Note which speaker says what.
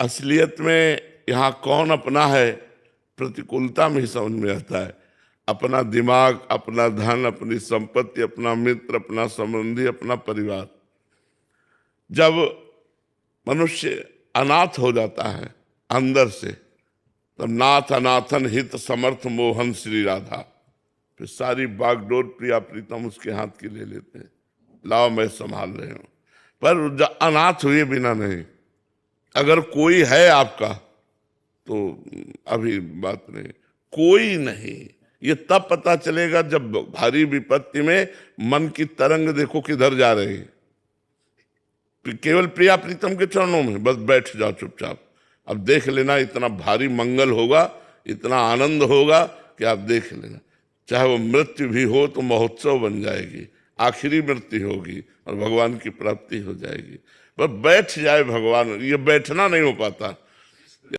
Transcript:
Speaker 1: असलियत में यहाँ कौन अपना है प्रतिकूलता में ही समझ में आता है। अपना दिमाग, अपना धन, अपनी संपत्ति, अपना मित्र, अपना संबंधी, अपना परिवार। जब मनुष्य अनाथ हो जाता है अंदर से, तब नाथ अनाथन हित समर्थ मोहन श्री राधा, फिर सारी बागडोर प्रिया प्रीतम उसके हाथ की ले लेते हैं, लाओ मैं संभाल रहे हूं। पर अनाथ हुए बिना नहीं। अगर कोई है आपका तो अभी बात नहीं, कोई नहीं। ये तब पता चलेगा जब भारी विपत्ति में मन की तरंग देखो किधर जा रही है। केवल प्रिया प्रीतम के चरणों में बस बैठ जाओ चुपचाप। अब देख लेना, इतना भारी मंगल होगा, इतना आनंद होगा कि आप देख लेना। चाहे वो मृत्यु भी हो तो महोत्सव बन जाएगी, आखिरी मृत्यु होगी और भगवान की प्राप्ति हो जाएगी। बस बैठ जाए भगवान। ये बैठना नहीं हो पाता,